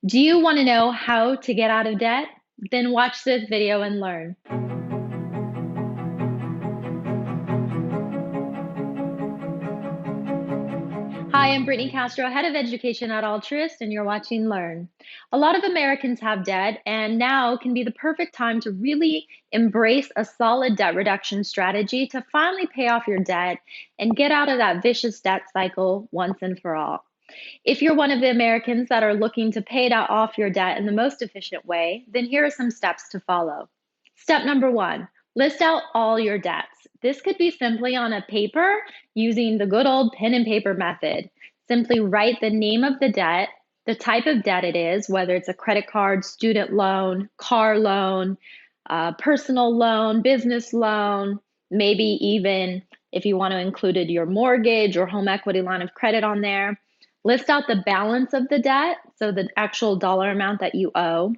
Do you want to know how to get out of debt? Then watch this video and learn. Hi, I'm Brittney Castro, head of education at Altruist, and you're watching Learn. A lot of Americans have debt, and now can be the perfect time to really embrace a solid debt reduction strategy to finally pay off your debt and get out of that vicious debt cycle once and for all. If you're one of the Americans that are looking to pay off your debt in the most efficient way, then here are some steps to follow. Step number one, list out all your debts. This could be simply on a paper using the good old pen and paper method. Simply write the name of the debt, the type of debt it is, whether it's a credit card, student loan, car loan, personal loan, business loan, maybe even if you want to include your mortgage or home equity line of credit on there. List out the balance of the debt, so the actual dollar amount that you owe,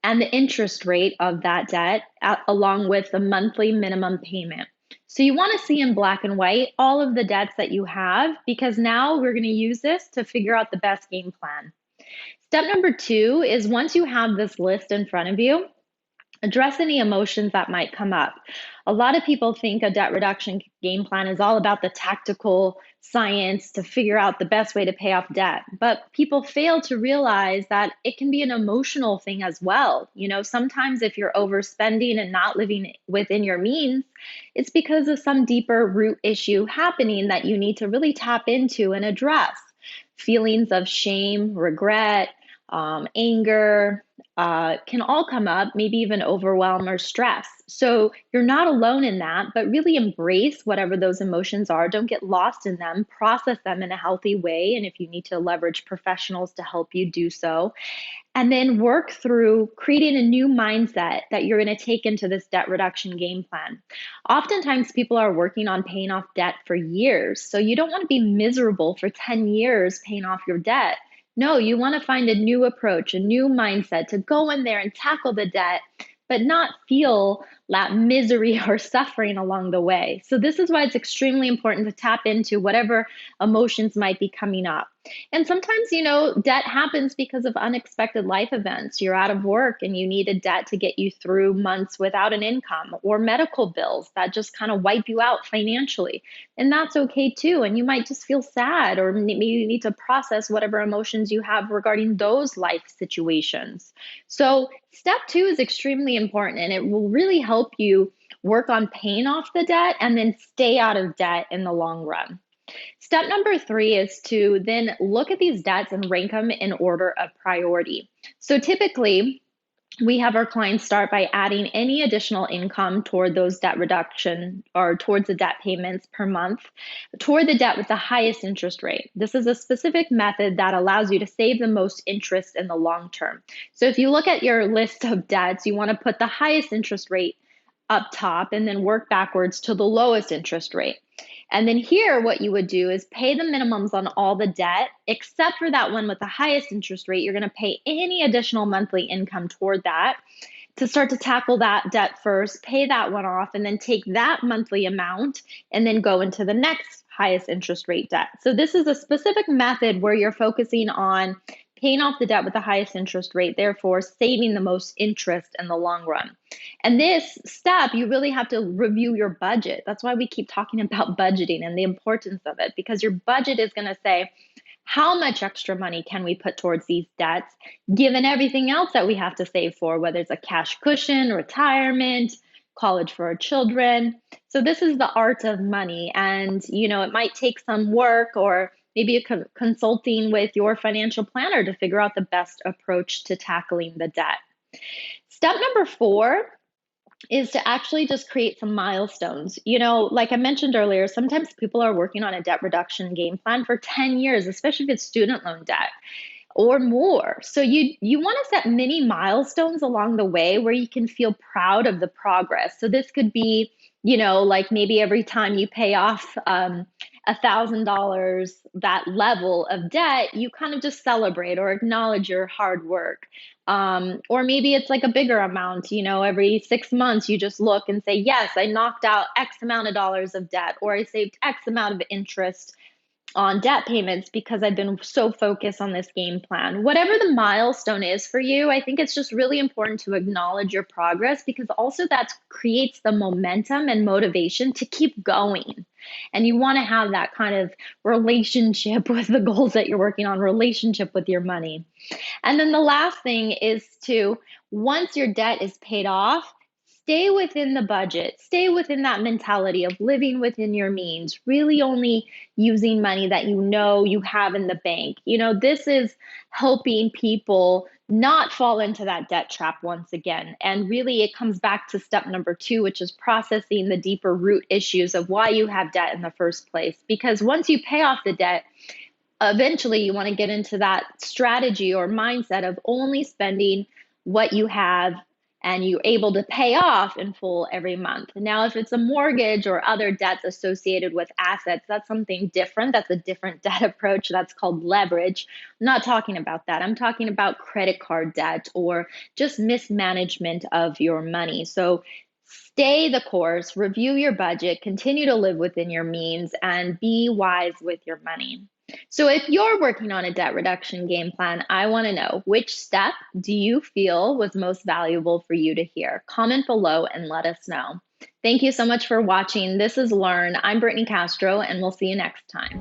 and the interest rate of that debt, along with the monthly minimum payment. So you want to see in black and white all of the debts that you have, because now we're going to use this to figure out the best game plan. Step number two is, once you have this list in front of you, address any emotions that might come up. A lot of people think a debt reduction game plan is all about the tactical science to figure out the best way to pay off debt. But people fail to realize that it can be an emotional thing as well. Sometimes if you're overspending and not living within your means, it's because of some deeper root issue happening that you need to really tap into and address. Feelings of shame, regret, anger, can all come up, maybe even overwhelm or stress. So you're not alone in that, but really embrace whatever those emotions are. Don't get lost in them, process them in a healthy way. And if you need to leverage professionals to help you, do so. And then work through creating a new mindset that you're going to take into this debt reduction game plan. Oftentimes, people are working on paying off debt for years. So you don't want to be miserable for 10 years paying off your debt. No, you want to find a new approach, a new mindset to go in there and tackle the debt, but not feel that misery or suffering along the way. So this is why it's extremely important to tap into whatever emotions might be coming up. And sometimes, debt happens because of unexpected life events. You're out of work and you need a debt to get you through months without an income, or medical bills that just kind of wipe you out financially. And that's okay too. And you might just feel sad, or maybe you need to process whatever emotions you have regarding those life situations. So step two is extremely important, and it will really help you work on paying off the debt and then stay out of debt in the long run. Step number three is to then look at these debts and rank them in order of priority. So typically, we have our clients start by adding any additional income toward those debt reduction, or towards the debt payments per month, toward the debt with the highest interest rate. This is a specific method that allows you to save the most interest in the long term. So if you look at your list of debts, you want to put the highest interest rate up top and then work backwards to the lowest interest rate. And then here, what you would do is pay the minimums on all the debt, except for that one with the highest interest rate. You're going to pay any additional monthly income toward that to start to tackle that debt first, pay that one off, and then take that monthly amount and then go into the next highest interest rate debt. So this is a specific method where you're focusing on paying off the debt with the highest interest rate, therefore saving the most interest in the long run. And this step, you really have to review your budget. That's why we keep talking about budgeting and the importance of it, because your budget is going to say, how much extra money can we put towards these debts, given everything else that we have to save for, whether it's a cash cushion, retirement, college for our children. So this is the art of money. And, it might take some work, or maybe consulting with your financial planner to figure out the best approach to tackling the debt. Step number four is to actually just create some milestones. Like I mentioned earlier, sometimes people are working on a debt reduction game plan for 10 years, especially if it's student loan debt or more. So you want to set many milestones along the way where you can feel proud of the progress. So this could be, like maybe every time you pay off $1,000, that level of debt, you kind of just celebrate or acknowledge your hard work. Or maybe it's like a bigger amount, every 6 months you just look and say, yes, I knocked out X amount of dollars of debt, or I saved X amount of interest on debt payments because I've been so focused on this game plan. Whatever the milestone is for you, I think it's just really important to acknowledge your progress because also that creates the momentum and motivation to keep going. And you want to have that kind of relationship with the goals that you're working on, relationship with your money. And then the last thing is to, once your debt is paid off, stay within the budget, stay within that mentality of living within your means, really only using money that you know you have in the bank. This is helping people not fall into that debt trap once again. And really, it comes back to step number 2, which is processing the deeper root issues of why you have debt in the first place. Because once you pay off the debt, eventually you want to get into that strategy or mindset of only spending what you have and you're able to pay off in full every month. Now, if it's a mortgage or other debts associated with assets, that's something different. That's a different debt approach. That's called leverage. I'm not talking about that. I'm talking about credit card debt or just mismanagement of your money. So stay the course, review your budget, continue to live within your means, and be wise with your money. So if you're working on a debt reduction game plan, I want to know, which step do you feel was most valuable for you to hear? Comment below and let us know. Thank you so much for watching. This is Learn. I'm Brittney Castro, and we'll see you next time.